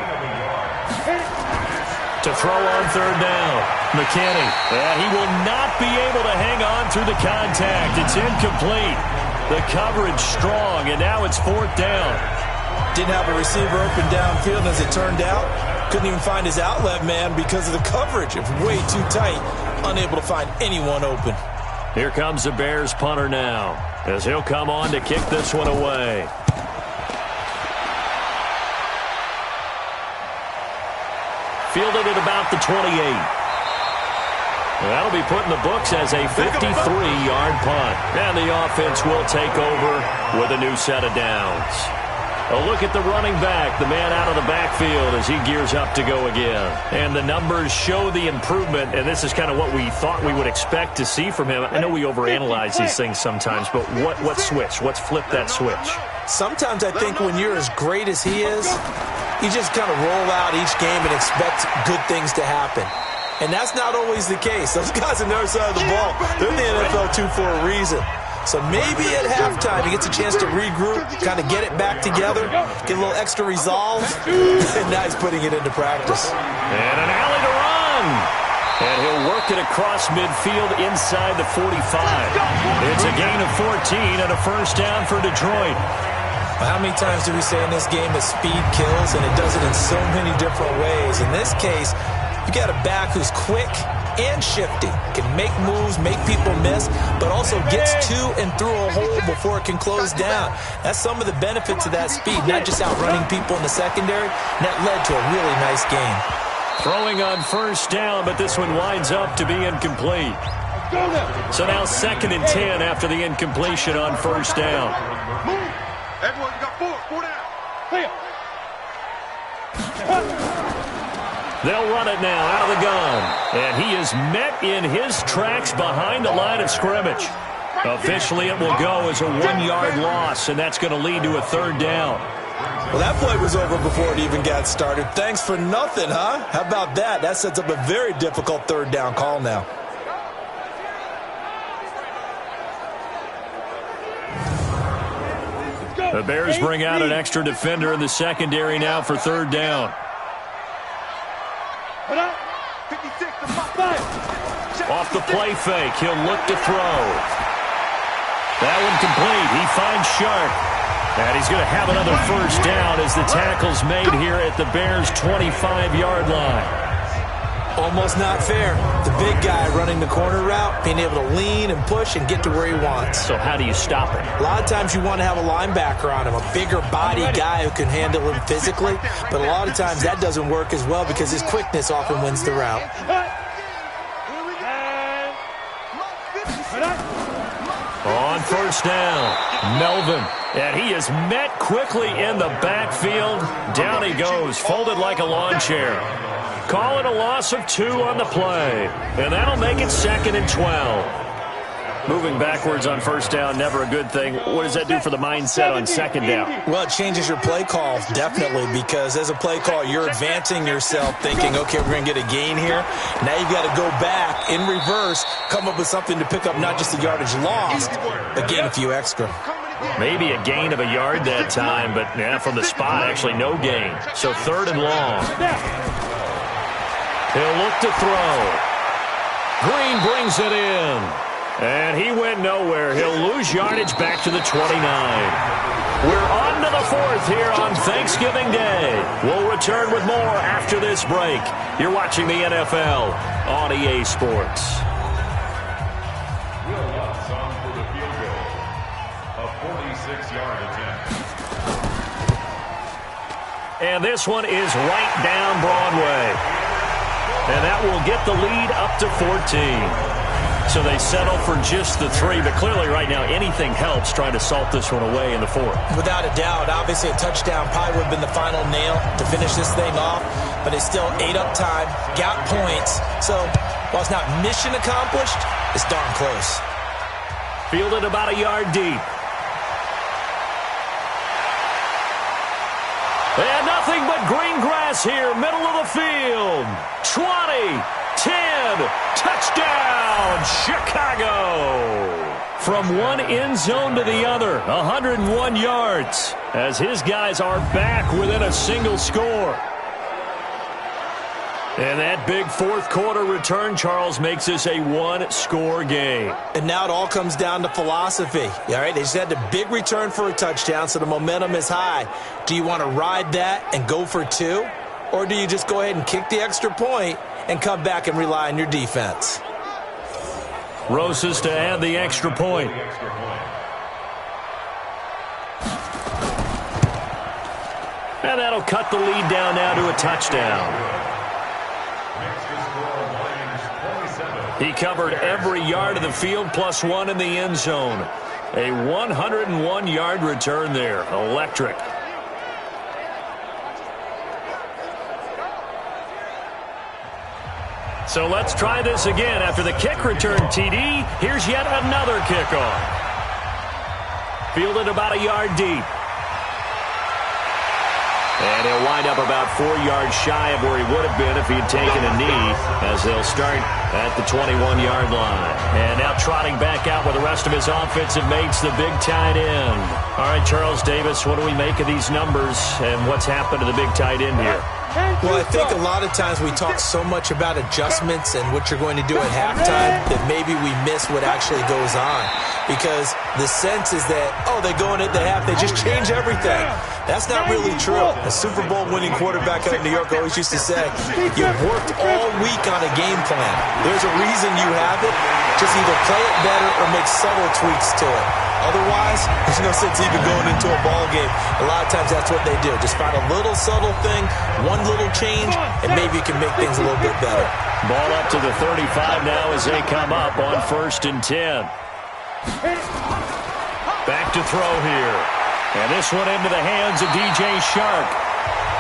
To throw on 3rd down, McKinney. And he will not be able to hang on through the contact. It's incomplete. The coverage strong, and now it's 4th down. Didn't have a receiver open downfield, as it turned out. Couldn't even find his outlet man because of the coverage. It's way too tight. Unable to find anyone open. Here comes the Bears punter now, as he'll come on to kick this one away. Fielded at about the 28. That'll be put in the books as a 53-yard punt. And the offense will take over with a new set of downs. A look at the running back, the man out of the backfield as he gears up to go again. And the numbers show the improvement, and this is kind of what we thought we would expect to see from him. I know we overanalyze these things sometimes, but what switch? What's flipped that switch? Sometimes I think when you're as great as he is, you just kind of roll out each game and expect good things to happen. And that's not always the case. Those guys on the other side of the ball, they're in the NFL too for a reason. So maybe at halftime he gets a chance to regroup, kind of get it back together, get a little extra resolve, and now he's putting it into practice. And an alley to run. And he'll work it across midfield inside the 45. It's a gain of 14 and a first down for Detroit. How many times do we say in this game that speed kills, and it does it in so many different ways? In this case, you got a back who's quick and shifty, can make moves, make people miss, but also gets to and through a hole before it can close down. That's some of the benefits of that speed, not just outrunning people in the secondary. And that led to a really nice game. Throwing on first down, but this one winds up to be incomplete. So now 2nd and 10 after the incompletion on first down. Everyone, you got four down. Clear. They'll run it now out of the gun. And he is met in his tracks behind the line of scrimmage. Officially, it will go as a 1-yard loss, and that's going to lead to a 3rd down. Well, that play was over before it even got started. Thanks for nothing, huh? How about that? That sets up a very difficult 3rd down call now. The Bears bring out an extra defender in the secondary now for 3rd down. Off the play fake, he'll look to throw. That one complete. He finds Sharp. And he's going to have another first down as the tackle's made here at the Bears' 25-yard line. Almost not fair. The big guy running the corner route, being able to lean and push and get to where he wants. So how do you stop it? A lot of times you want to have a linebacker on him, a bigger body guy who can handle him physically. But a lot of times that doesn't work as well because his quickness often wins the route. On first down, Melvin. And he is met quickly in the backfield. Down he goes, folded like a lawn chair. Call it a loss of 2 on the play. And that'll make it 2nd and 12. Moving backwards on first down, never a good thing. What does that do for the mindset on 2nd down? Well, it changes your play call, definitely, because as a play call, you're advancing yourself thinking, okay, we're going to get a gain here. Now you've got to go back in reverse, come up with something to pick up not just the yardage lost, but gain a few extra. Maybe a gain of a yard that time, but yeah, from the spot, actually no gain. So 3rd and long. He'll look to throw. Green brings it in. And he went nowhere. He'll lose yardage back to the 29. We're on to the 4th here on Thanksgiving Day. We'll return with more after this break. You're watching the NFL on EA Sports. Will Lutz on for the field goal. A 46-yard attempt. And this one is right down Broadway. And that will get the lead up to 14. So they settle for just the 3, but clearly right now anything helps trying to salt this one away in the 4th. Without a doubt, obviously a touchdown probably would have been the final nail to finish this thing off, but it's still 8 up time, got points. So while it's not mission accomplished, it's darn close. Fielded about a yard deep. And nothing but green grass here, middle of the field. 20, 10, touchdown, Chicago. From one end zone to the other, 101 yards, as his guys are back within a single score. And that big 4th quarter return, Charles, makes this a 1-score game. And now it all comes down to philosophy. All right, they just had a big return for a touchdown, so the momentum is high. Do you want to ride that and go for 2? Or do you just go ahead and kick the extra point and come back and rely on your defense? Rosas to add the extra point. And that'll cut the lead down now to a touchdown. He covered every yard of the field, +1 in the end zone. A 101-yard return there. Electric. So let's try this again. After the kick return TD, here's yet another kickoff. Fielded about a yard deep. And he'll wind up about 4 yards shy of where he would have been if he had taken a knee, as they'll start at the 21-yard line. And now trotting back out with the rest of his offensive mates, the big tight end. All right, Charles Davis, what do we make of these numbers, and what's happened to the big tight end here? Well, I think a lot of times we talk so much about adjustments and what you're going to do at halftime that maybe we miss what actually goes on. Because the sense is that, oh, they go in at the half, they just change everything. That's not really true. A Super Bowl winning quarterback out of New York always used to say, you worked all week on a game plan. There's a reason you have it. Just either play it better or make subtle tweaks to it. Otherwise, there's no sense even going into a ball game. A lot of times that's what they do. Just find a little subtle thing, one little change, and maybe you can make things a little bit better. Ball up to the 35 now as they come up on 1st and 10. Back to throw here. And this one into the hands of DJ Shark.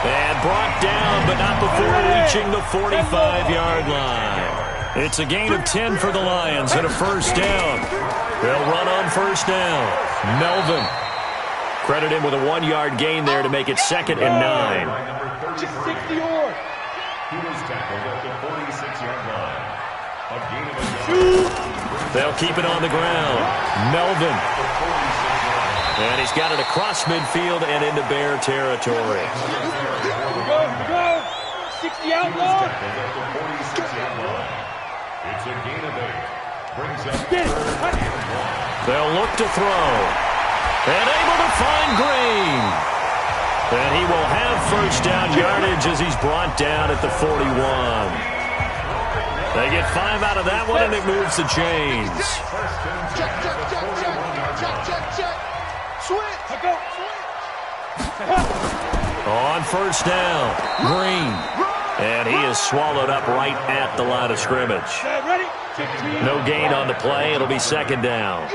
And brought down, but not before reaching the 45-yard line. It's a gain of 10 for the Lions and a 1st down. They'll run on 1st down. Melvin. Credit him with a 1-yard gain there to make it 2nd and 9. Just 60 yards. He was tackled at the 46-yard line. A gain of 2. They'll keep it on the ground. Melvin. And he's got it across midfield and into Bear territory. Go. 60 out long. It's a gain of 8. Brings up They'll look to throw. And able to find Green. And he will have 1st down yardage as he's brought down at the 41. They get 5 out of that one, and it moves the chains. Check. Switch. On 1st down, Green. And he is swallowed up right at the line of scrimmage. No gain on the play. It'll be 2nd down.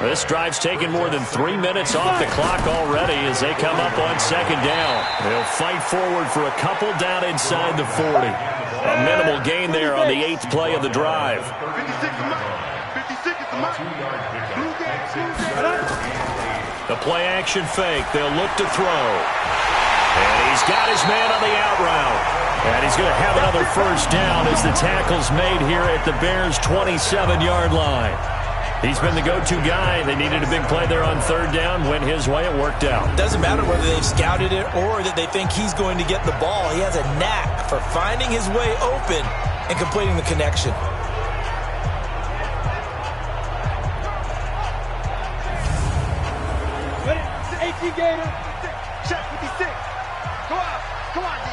This drive's taken more than 3 minutes off the clock already as they come up on 2nd down. They'll fight forward for a couple down inside the 40. A minimal gain there on the 8th play of the drive. 56 is the mark. The play action fake. They'll look to throw. And he's got his man on the out route. And he's going to have another 1st down as the tackle's made here at the Bears' 27-yard line. He's been the go-to guy. They needed a big play there on 3rd down. Went his way. It worked out. Doesn't matter whether they've scouted it or that they think he's going to get the ball. He has a knack for finding his way open and completing the connection. Ready? 18 gainer. Check 56. Go on, D.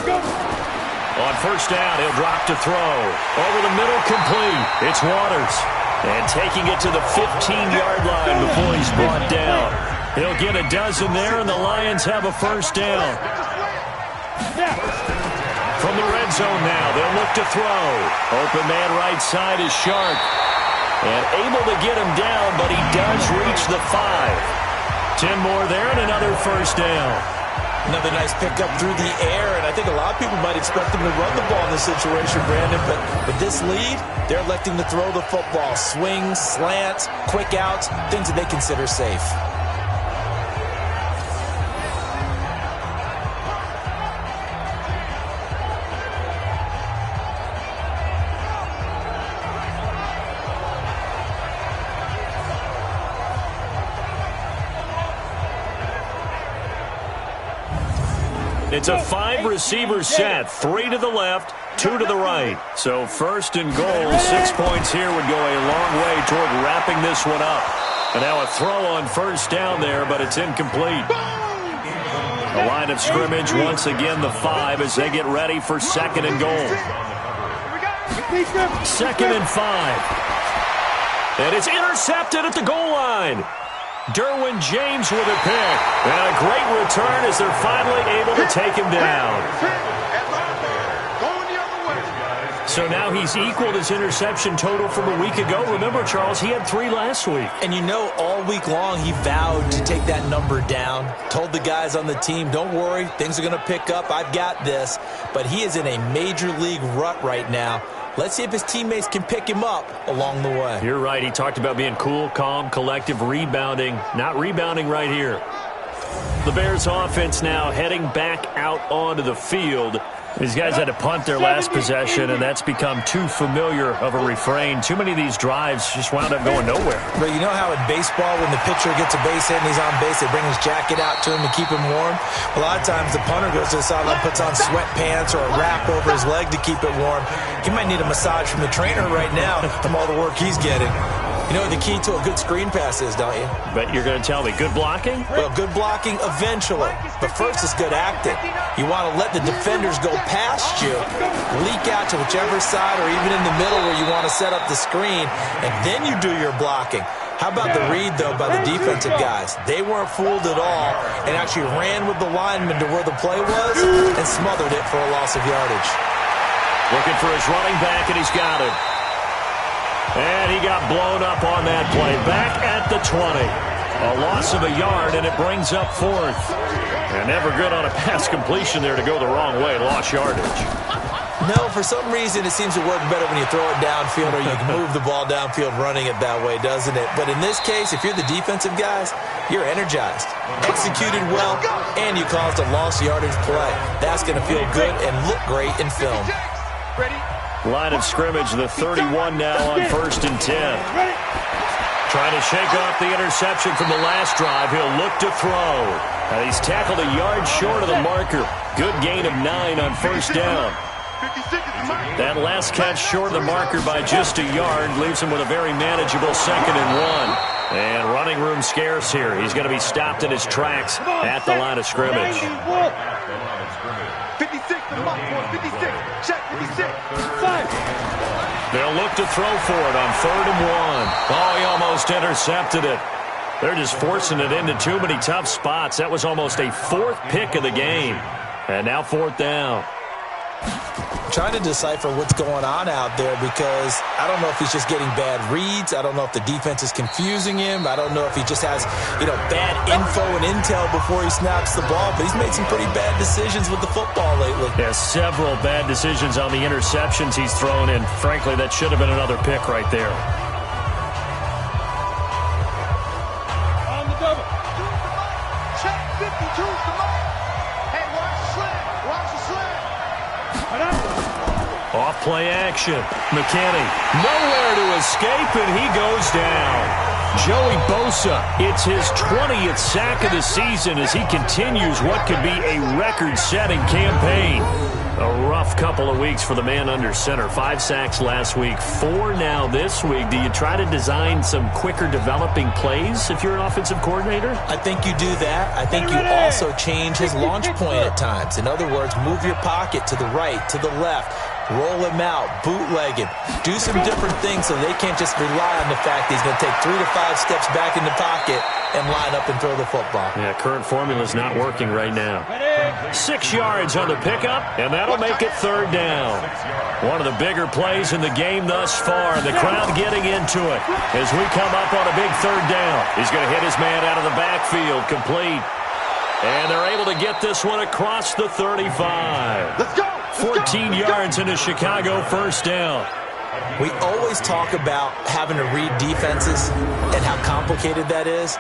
Go. On 1st down, he'll drop to throw. Over the middle, complete. It's Waters. And taking it to the 15-yard line before he's brought down. He'll get a dozen there, and the Lions have a 1st down. From the red zone now, they'll look to throw. Open man right side is Shark. And able to get him down, but he does reach the 5. 10 more there, and another 1st down. Another nice pickup through the air, and I think a lot of people might expect him to run the ball in this situation, Brandon, but with this lead, they're electing to throw the football. Swings, slants, quick outs, things that they consider safe. It's a 5-receiver set, 3 to the left, 2 to the right. So 1st and goal, 6 points here would go a long way toward wrapping this one up. And now a throw on 1st down there, but it's incomplete. The line of scrimmage, once again the 5 as they get ready for 2nd and goal. 2nd and 5. And it's intercepted at the goal line. Derwin James with a pick. And a great return as they're finally able to take him down. So now he's equaled his interception total from a week ago. Remember, Charles, he had 3 last week. And you know, all week long he vowed to take that number down. Told the guys on the team, don't worry, things are going to pick up. I've got this. But he is in a major league rut right now. Let's see if his teammates can pick him up along the way. You're right. He talked about being cool, calm, collective, rebounding. Not rebounding right here. The Bears offense now heading back out onto the field. These guys had to punt their last possession, and that's become too familiar of a refrain. Too many of these drives just wound up going nowhere. But you know how in baseball, when the pitcher gets a base hit and he's on base, they bring his jacket out to him to keep him warm? A lot of times the punter goes to the sideline, puts on sweatpants or a wrap over his leg to keep it warm. He might need a massage from the trainer right now from all the work he's getting. You know what the key to a good screen pass is, don't you? But you're going to tell me good blocking? Well, good blocking eventually. But first is good acting. You want to let the defenders go past you, leak out to whichever side or even in the middle where you want to set up the screen, and then you do your blocking. How about the read, though, by the defensive guys? They weren't fooled at all and actually ran with the lineman to where the play was and smothered it for a loss of yardage. Looking for his running back, and he's got it. And he got blown up on that play. Back at the 20. A loss of a yard, and it brings up fourth. And never good on a pass completion there to go the wrong way. Lost yardage. No, for some reason it seems to work better when you throw it downfield or you can move the ball downfield running it that way, doesn't it? But in this case, if you're the defensive guys, you're energized, executed well, and you caused a lost yardage play. That's going to feel good and look great in film. Line of scrimmage, the 31 now on 1st and 10. Trying to shake off the interception from the last drive. He'll look to throw. And he's tackled a yard short of the marker. Good gain of 9 on 1st down. That last catch short of the marker by just a yard leaves him with a very manageable 2nd and 1. And running room scarce here. He's going to be stopped in his tracks at the line of scrimmage. 56 to the mark, 56. Check 56. They'll look to throw for it on 3rd and 1. Oh, he almost intercepted it. They're just forcing it into too many tough spots. That was almost a 4th pick of the game. And now 4th down. Trying to decipher what's going on out there because I don't know if he's just getting bad reads. I don't know if the defense is confusing him. I don't know if he just has, bad info and intel before he snaps the ball. But he's made some pretty bad decisions with the football lately. Yeah, several bad decisions on the interceptions he's thrown in. Frankly, that should have been another pick right there. On the double. Check 52 to the mark. Hey, watch the slant. Watch the slant. Off play action. McKinney nowhere to escape, and he goes down. Joey Bosa, it's his 20th sack of the season as he continues what could be a record-setting campaign. A rough couple of weeks for the man under center. 5 sacks last week, 4 now this week. Do you try to design some quicker developing plays if you're an offensive coordinator? I think you do that. I think you also change his launch point at times. In other words, move your pocket to the right, to the left. Roll him out, bootleg him, do some different things so they can't just rely on the fact that he's going to take 3 to 5 steps back in the pocket and line up and throw the football. Yeah, current formula is not working right now. 6 yards on the pickup, and that'll make it 3rd down. One of the bigger plays in the game thus far. The crowd getting into it as we come up on a big 3rd down. He's going to hit his man out of the backfield, complete. And they're able to get this one across the 35. Let's go. 14 yards into Chicago, 1st down. We always talk about having to read defenses and how complicated that is.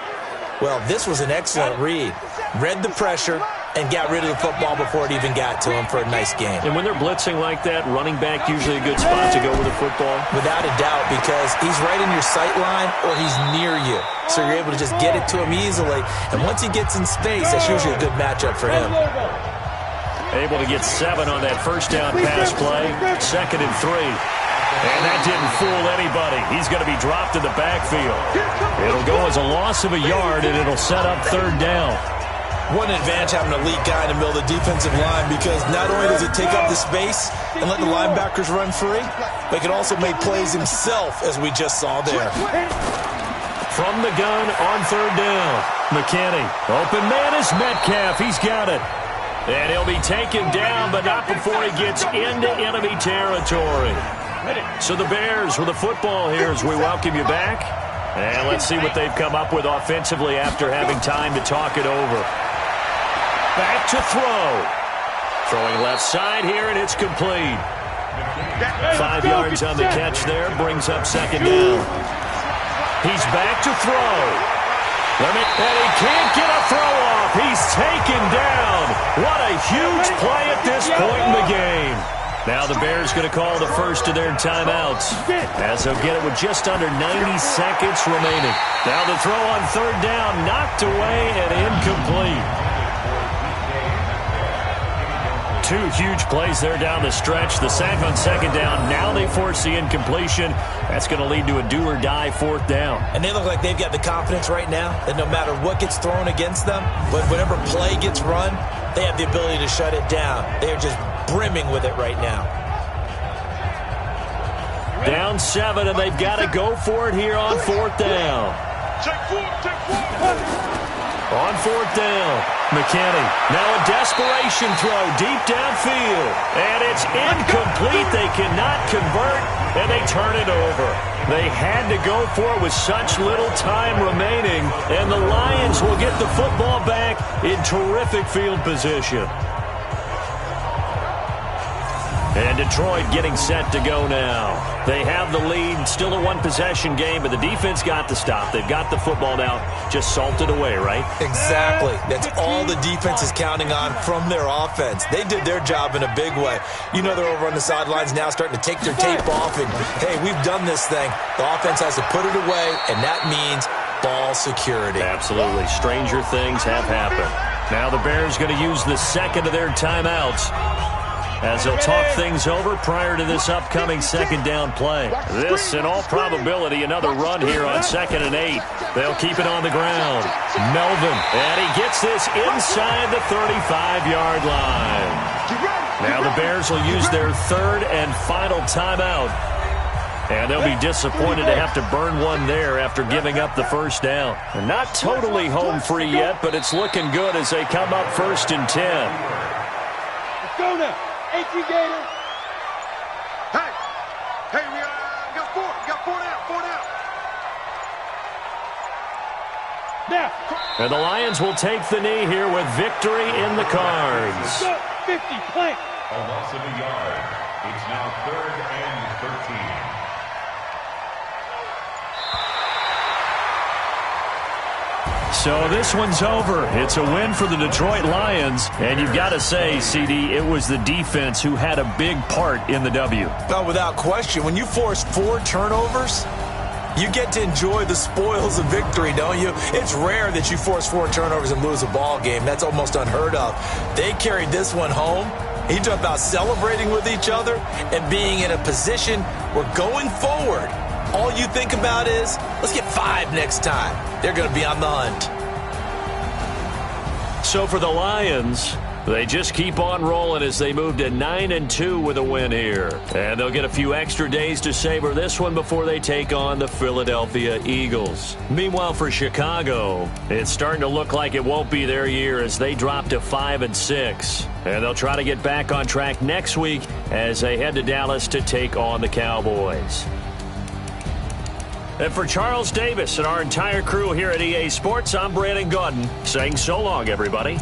Well, this was an excellent read. Read the pressure and got rid of the football before it even got to him for a nice game. And when they're blitzing like that, running back usually a good spot to go with the football? Without a doubt, because he's right in your sight line or he's near you. So you're able to just get it to him easily. And once he gets in space, that's usually a good matchup for him. Able to get 7 on that 1st down pass play. 2nd and 3. And that didn't fool anybody. He's going to be dropped in the backfield. It'll go as a loss of a yard, and it'll set up 3rd down. What an advantage having an elite guy in the middle of the defensive line, because not only does it take up the space and let the linebackers run free, but he can also make plays himself, as we just saw there. From the gun on 3rd down. McKinney. Open man is Metcalf. He's got it. And he'll be taken down, but not before he gets into enemy territory. So the Bears with the football here as we welcome you back. And let's see what they've come up with offensively after having time to talk it over. Back to throw. Throwing left side here, and it's complete. 5 yards on the catch there, brings up 2nd down. He's back to throw. And he can't get a throw off. He's taken down. What a huge play at this point in the game. Now the Bears going to call the first of their timeouts, as they'll get it with just under 90 seconds remaining. Now the throw on third down, knocked away and incomplete. Two huge plays there down the stretch. The sack on second down. Now they force the incompletion. That's going to lead to a do-or-die fourth down. And they look like they've got the confidence right now that no matter what gets thrown against them, whatever play gets run, they have the ability to shut it down. They are just brimming with it right now. Down 7, and they've got to go for it here on fourth down. On fourth down, McKinney. Now a desperation throw deep downfield. And it's incomplete. They cannot convert, and they turn it over. They had to go for it with such little time remaining, and the Lions will get the football back in terrific field position. And Detroit getting set to go now. They have the lead, still a one-possession game, but the defense got to stop. They've got the football now, just salted away, right? Exactly. That's all the defense is counting on from their offense. They did their job in a big way. You know they're over on the sidelines now starting to take their tape off, and, hey, we've done this thing. The offense has to put it away, and that means ball security. Absolutely. Stranger things have happened. Now the Bears going to use the second of their timeouts, as they'll talk things over prior to this upcoming second down play. This, in all probability, another run here on 2nd and 8. They'll keep it on the ground. Melvin, and he gets this inside the 35-yard line. Now the Bears will use their third and final timeout. And they'll be disappointed to have to burn one there after giving up the first down. And not totally home free yet, but it's looking good as they come up 1st and 10. Let's go now. 18 Gator. Hey, we got four down. Now. And the Lions will take the knee here with victory in the cards. 50, plank. A loss of a yard. It's now 3rd and 13. So this one's over. It's a win for the Detroit Lions. And you've got to say, CD, it was the defense who had a big part in the W. No, without question. When you force 4 turnovers, you get to enjoy the spoils of victory, don't you? It's rare that you force 4 turnovers and lose a ball game. That's almost unheard of. They carried this one home. You talk about celebrating with each other and being in a position where going forward, all you think about is, let's get 5 next time. They're going to be on the hunt. So for the Lions, they just keep on rolling as they move to 9-2 with a win here. And they'll get a few extra days to savor this one before they take on the Philadelphia Eagles. Meanwhile, for Chicago, it's starting to look like it won't be their year as they drop to 5-6. And they'll try to get back on track next week as they head to Dallas to take on the Cowboys. And for Charles Davis and our entire crew here at EA Sports, I'm Brandon Gaudin saying so long, everybody.